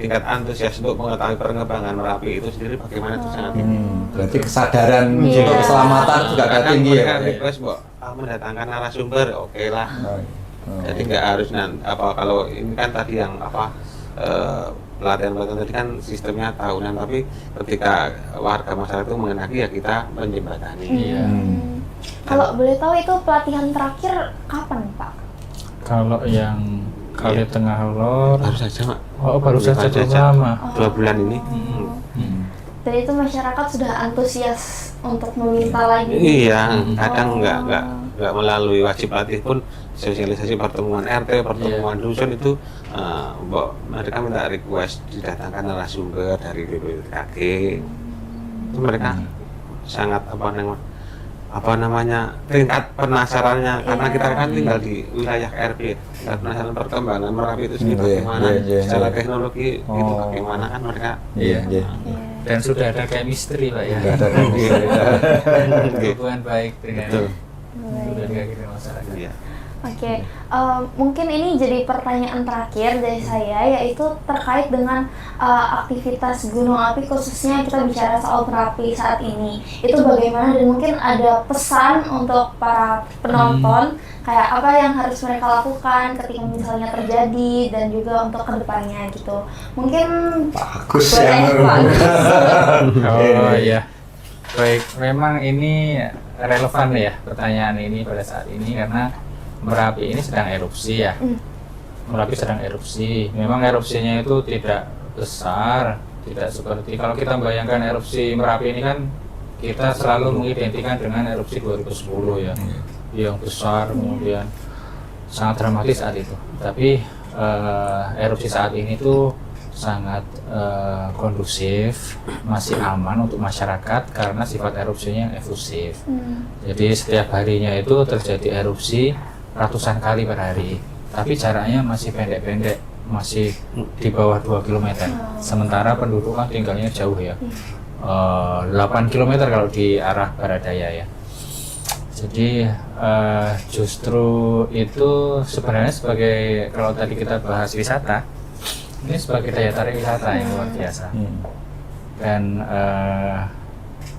Speaker 4: tingkat antusias untuk mengetahui perkembangan Merapi itu sendiri bagaimana itu sangat tinggi.
Speaker 3: Berarti kesadaran
Speaker 1: Iya.
Speaker 3: untuk keselamatan juga agak
Speaker 4: Kadang
Speaker 3: tinggi ya.
Speaker 4: mereka
Speaker 3: Pak, ya?
Speaker 4: request mendatangkan narasumber, oke lah.
Speaker 3: Oh.
Speaker 4: Jadi nggak harus kalau ini kan tadi yang pelatihan tadi kan sistemnya tahunan, tapi ketika warga masyarakat itu mengenaki ya kita menjembatani.
Speaker 2: Iya.
Speaker 1: Kalau boleh tahu itu pelatihan terakhir kapan Pak?
Speaker 2: Kalau yang kali tengah lor,
Speaker 4: Baru saja Mak,
Speaker 2: baru saja
Speaker 4: Baru saja.
Speaker 2: lama.
Speaker 4: 2 bulan ini.
Speaker 1: Dan itu masyarakat sudah antusias untuk meminta lagi.
Speaker 4: Iya, kadang nggak melalui wajib latih pun sosialisasi pertemuan RT, pertemuan dusun itu mereka minta request didatangkan narasumber dari BPKG. Itu mereka sangat tingkat penasarannya karena kita kan tinggal di wilayah RP, tingkat penasaran perkembangan Merapi itu sendiri bagaimana, secara teknologi itu bagaimana kan mereka.
Speaker 3: Iya.
Speaker 2: Dan sudah ada chemistry Pak ya.
Speaker 3: Sudah ada chemistry.
Speaker 2: Hubungan baik dengan
Speaker 4: Betul.
Speaker 2: masyarakat.
Speaker 4: Iya.
Speaker 1: Oke, mungkin ini jadi pertanyaan terakhir dari saya, yaitu terkait dengan aktivitas gunung api, khususnya kita bicara soal Merapi saat ini. Itu bagaimana, dan mungkin ada pesan untuk para penonton, kayak apa yang harus mereka lakukan ketika misalnya terjadi, dan juga untuk kedepannya gitu. Mungkin
Speaker 3: Bagus
Speaker 1: boleh
Speaker 3: ya.
Speaker 1: Pak.
Speaker 2: Oh iya. Baik, memang ini relevan ya pertanyaan ini pada saat ini karena Merapi ini sedang erupsi ya. Merapi sedang erupsi. Memang erupsinya itu tidak besar, tidak seperti kalau kita membayangkan erupsi Merapi ini kan kita selalu mengidentikan dengan erupsi 2010 ya, yang besar kemudian sangat dramatis saat itu. Tapi erupsi saat ini tuh sangat kondusif, masih aman untuk masyarakat karena sifat erupsinya yang efusif. Jadi setiap harinya itu terjadi erupsi ratusan kali per hari, tapi jaraknya masih pendek-pendek, masih di bawah 2 km. Sementara penduduk kan tinggalnya jauh ya, 8 km kalau di arah barat daya ya. Jadi justru itu sebenarnya sebagai, kalau tadi kita bahas wisata, ini sebagai daya tarik wisata yang luar biasa. Dan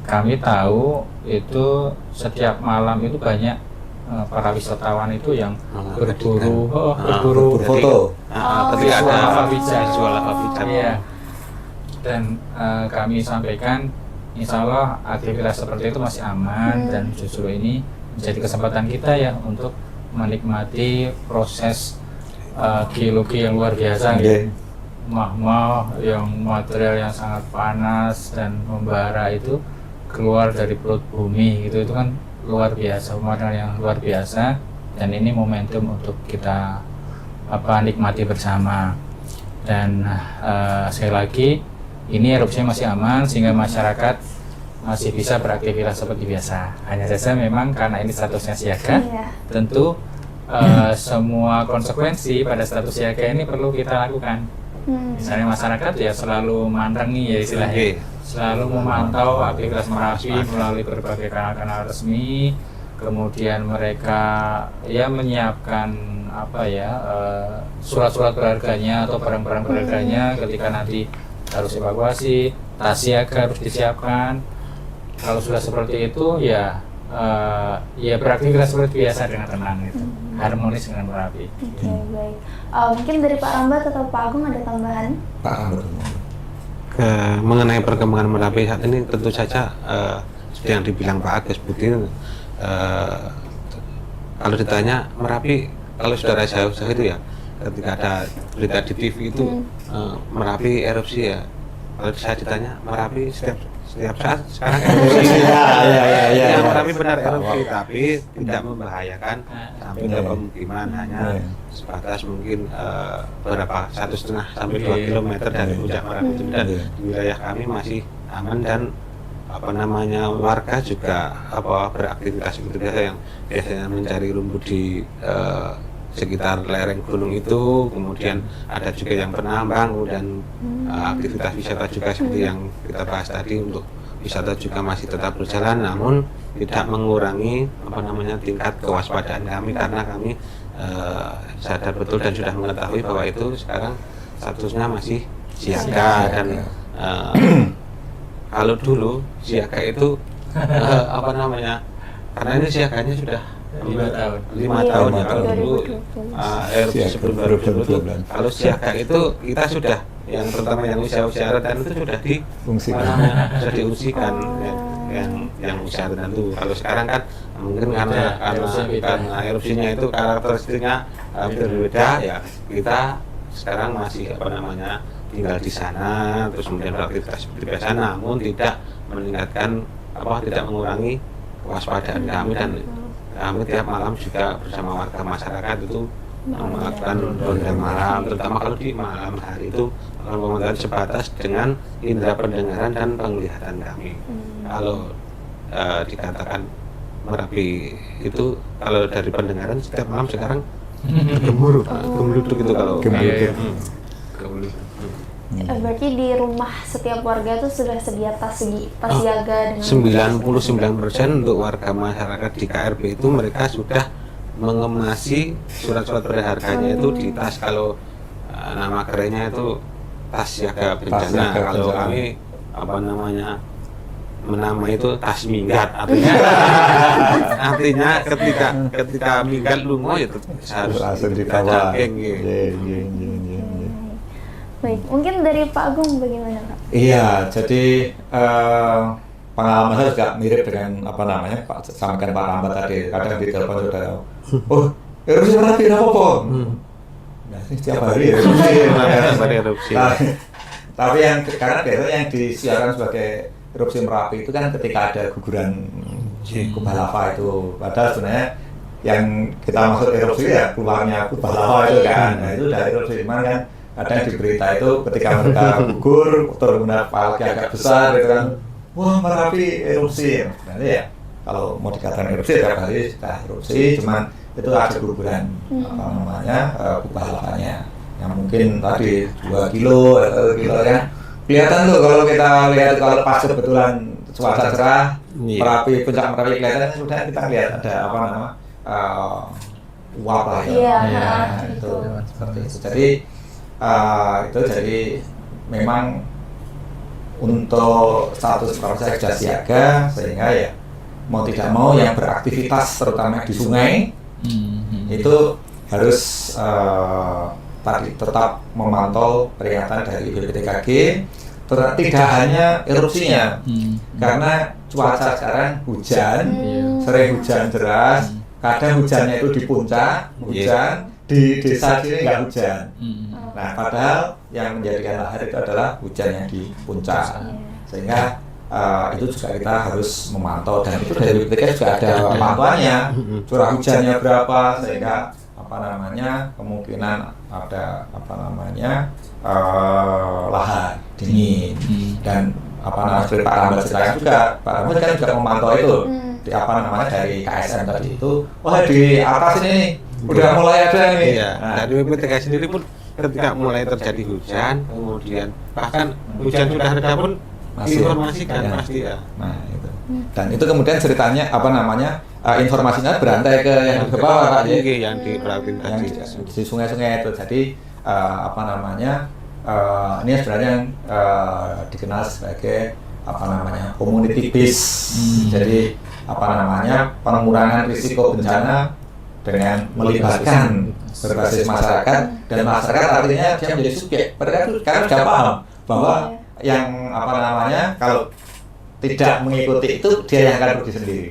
Speaker 2: kami tahu itu setiap malam itu banyak para wisatawan itu yang berburu
Speaker 3: foto.
Speaker 4: Ketika ada
Speaker 2: lava pijar.
Speaker 4: visual lava pijar.
Speaker 2: Iya. Dan kami sampaikan, insya Allah aktivitas seperti itu masih aman, dan justru ini menjadi kesempatan kita ya untuk menikmati proses geologi yang luar biasa gitu. Magma yang material yang sangat panas dan membara itu keluar dari perut bumi gitu, itu kan luar biasa, pemandangan yang luar biasa, dan ini momentum untuk kita nikmati bersama. Dan sekali lagi ini erupsinya masih aman sehingga masyarakat masih bisa beraktivitas seperti biasa. Hanya saja memang karena ini statusnya siaga, tentu semua konsekuensi pada status siaga ini perlu kita lakukan. Misalnya masyarakat ya selalu mantengi ya istilahnya, selalu memantau aktivitas Merapi melalui berbagai kanal-kanal resmi, kemudian mereka ya menyiapkan surat-surat berharganya atau barang-barang berharganya ketika nanti harus evakuasi, tas siaga harus disiapkan. Kalau sudah seperti itu ya beraktivitas seperti biasa dengan tenang gitu, harmonis dengan Merapi.
Speaker 1: Oke, baik. Mungkin dari Pak Rambat atau Pak Agung ada tambahan?
Speaker 3: Pak Rambat.
Speaker 4: Mengenai perkembangan Merapi saat ini tentu saja seperti yang dibilang Pak Agus Budi, kalau ditanya Merapi kalau saudara jauh-jauh itu ya ketika ada berita di TV itu Merapi erupsi ya, kalau saya ditanya Merapi setiap saat sekarang erupsi. Ya, Merapi benar erupsi, tapi tidak membahayakan sampai ke pemukiman, hanya sebatas mungkin berapa 1,5 sampai 2 kilometer dari puncak Merapi itu, dan di wilayah kami masih aman dan warga juga beraktivitas seperti biasa yang biasanya mencari rumput di sekitar lereng gunung itu, kemudian ada juga yang penambang dan aktivitas wisata juga seperti yang kita bahas tadi. Untuk wisata juga masih tetap berjalan, namun tidak mengurangi tingkat kewaspadaan kami, karena kami sadar betul dan sudah mengetahui bahwa itu sekarang statusnya masih siaga. Dan kalau dulu siaga itu karena ini siaganya sudah 5 tahun ya. Kalau dulu erupsi sebelum 2012, kalau siaga itu kita sudah yang terutama yang usia-usia rentan itu sudah diungsikan yang usia tertentu. Kalau sekarang kan mungkin karena erupsinya itu karakteristiknya berbeda ya, kita sekarang masih tinggal di sana, terus kemudian beraktivitas seperti biasa, namun tidak meningkatkan tidak mengurangi kewaspadaan kami. Dan kami tiap malam juga bersama warga masyarakat itu melakukan ronda malam, terutama kalau di malam hari itu melakukan sebatas dengan indera pendengaran dan penglihatan kami. Kalau dikatakan Merapi itu kalau dari pendengaran setiap malam sekarang gemeruduk itu kalau
Speaker 1: Berarti di rumah setiap warga itu sudah sedia tas siaga dengan
Speaker 4: 99% untuk warga masyarakat di KRB itu mereka sudah mengemasi surat-surat berharganya itu di tas. Kalau nama kerennya itu tas siaga bencana. Kalau kami menamai itu tas minggat, artinya ketika minggat lungo itu harus dibawa.
Speaker 1: Baik, mungkin dari Pak Agung bagaimana Pak?
Speaker 3: Iya, jadi pengalaman saya juga mirip dengan Pak sampaikan Pak Rambat tadi. Kadang di telepon sudah, erupsi Merapi apa? Nah, ini setiap hari erupsi. Tapi karena biasanya yang disiarkan sebagai erupsi Merapi itu kan ketika ada guguran kubah lava itu. Padahal sebenarnya yang kita maksud erupsi ya keluarnya kubah lava itu kan. Nah, itu udah erupsi, cuman kan kadang di berita itu ketika mereka gugur terkena apalagi agak besar gitu kan, wah Merapi erupsi. Nanti ya kalau mau dikatakan erupsi tiap hari sudah erupsi, cuman itu ada guguran kubah lavanya yang mungkin tadi 2 kilo kan. Kelihatan tuh kalau kita lihat, kalau pas kebetulan cuaca cerah, Merapi, puncak Merapi kelihatan, sudah kita lihat ada uap lah ya. Itu seperti itu. Jadi memang untuk status Merapi sudah siaga, sehingga ya mau tidak mau yang beraktivitas terutama di sungai itu harus tetap memantau peringatan dari BPTKG, tidak hanya erupsinya, karena cuaca sekarang hujan, sering hujan deras, kadang hujannya itu di puncak, hujan di desa sini nggak hujan. Nah, padahal yang menjadikan lahar itu adalah hujan yang di puncak, sehingga itu juga kita harus memantau, dan itu dari BPTK juga ada pantauannya, curah hujannya berapa, sehingga kemungkinan ada lahar dingin. Dan seperti Pak Rambat ceritakan juga, Pak Rambat kan juga memantau itu di dari KSM tadi itu, wah di atas ini udah mulai ada nih.
Speaker 4: Iya,
Speaker 3: Nah,
Speaker 4: dari WPTK sendiri pun ketika mulai terjadi hujan, kemudian bahkan hujan sudah reda pun
Speaker 3: Masih.
Speaker 4: diinformasikan
Speaker 3: Ya.
Speaker 4: pasti ya.
Speaker 3: nah itu. Dan itu kemudian ceritanya apa namanya informasinya berantai ke yang ke bawah Pak, ya.
Speaker 4: Oke, yang diperhatiin
Speaker 3: Yang
Speaker 4: tadi.
Speaker 3: di sungai-sungai itu. Jadi apa namanya ini sebenarnya yang dikenal sebagai apa namanya community based. Jadi apa namanya pengurangan risiko bencana dengan melibatkan berbasis masyarakat, dan masyarakat artinya dia menjadi subjek. Mereka itu karena sudah paham bahwa yang apa namanya kalau tidak mengikuti itu dia yang akan rugi sendiri.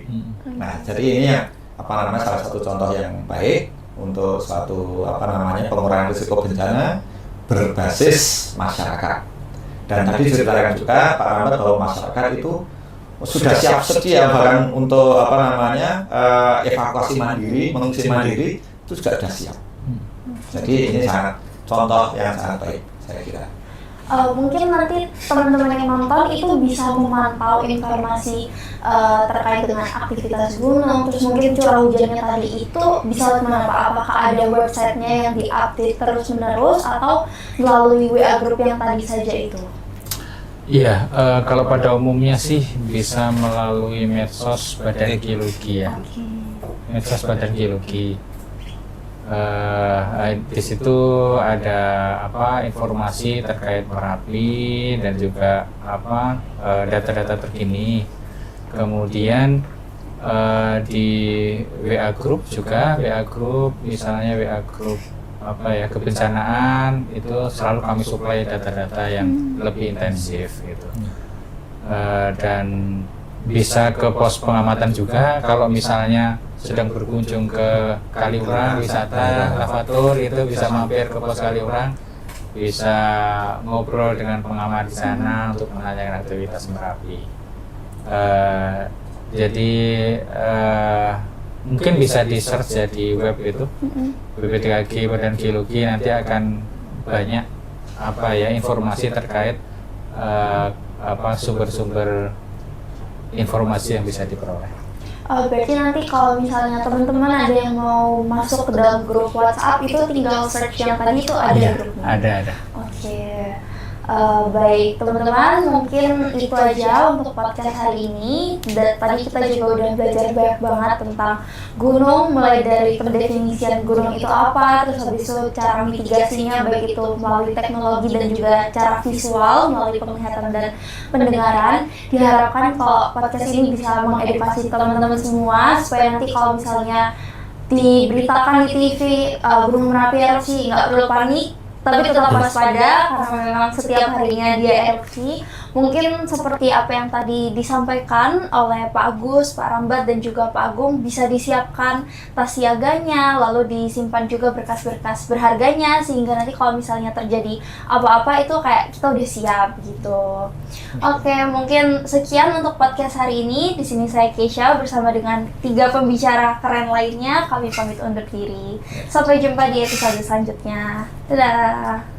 Speaker 3: Nah, jadi ini yang apa namanya salah satu contoh yang baik untuk suatu apa namanya pengurangan risiko bencana berbasis masyarakat. Dan tadi diceritakan juga Pak Rahmat bahwa masyarakat itu sudah siap sedia bahkan untuk apa namanya evakuasi mandiri, mengungsi mandiri itu juga sudah siap. Jadi ini sangat contoh yang sangat baik saya kira.
Speaker 1: Mungkin nanti teman-teman yang nonton itu bisa memantau informasi terkait dengan aktivitas gunung, terus mungkin curah hujannya tadi itu bisa lewat mana Pak? Apakah ada websitenya yang diupdate terus-menerus atau melalui WA group yang tadi saja itu?
Speaker 2: Iya, kalau pada umumnya sih bisa melalui medsos Badan Geologi ya. Medsos Badan Geologi. Di situ ada apa informasi terkait Merapi dan juga apa data-data terkini. Kemudian di WA group juga, WA group misalnya WA group apa ya kebencanaan itu selalu kami suplai data-data yang lebih intensif gitu. Dan bisa ke pos pengamatan juga kalau misalnya sedang berkunjung ke Kaliurang wisata lavatur itu bisa mampir ke pos Kaliurang, bisa ngobrol dengan pengamat di sana untuk menanyakan aktivitas Merapi. Jadi mungkin bisa di search ya di web itu BPTKG Badan Geologi, nanti akan banyak apa ya informasi terkait apa sumber-sumber informasi yang bisa diperoleh.
Speaker 1: Berarti nanti kalau misalnya teman-teman ada yang mau masuk ke dalam grup WhatsApp itu tinggal search yang tadi itu ada
Speaker 2: Iya,
Speaker 1: grupnya.
Speaker 2: ada.
Speaker 1: Oke. Baik teman-teman, mungkin itu aja untuk podcast hari ini. Dan tadi kita juga udah belajar banyak banget tentang gunung, mulai dari pendefinisian gunung itu apa, terus habis itu cara mitigasinya baik itu melalui teknologi dan juga cara visual melalui penglihatan dan pendengaran. Diharapkan kalau podcast ini bisa mengedukasi teman-teman semua supaya nanti kalau misalnya diberitakan di TV Gunung Merapi erupsi nggak perlu panik, tapi tetap waspada karena memang setiap harinya dia erupsi. Mungkin seperti apa yang tadi disampaikan oleh Pak Agus, Pak Rambat dan juga Pak Agung, bisa disiapkan tas siaganya, lalu disimpan juga berkas-berkas berharganya sehingga nanti kalau misalnya terjadi apa-apa itu kayak kita udah siap gitu. Oke, mungkin sekian untuk podcast hari ini. Di sini saya Keisha bersama dengan 3 pembicara keren lainnya. Kami pamit undur diri. Sampai jumpa di episode selanjutnya. Dadah.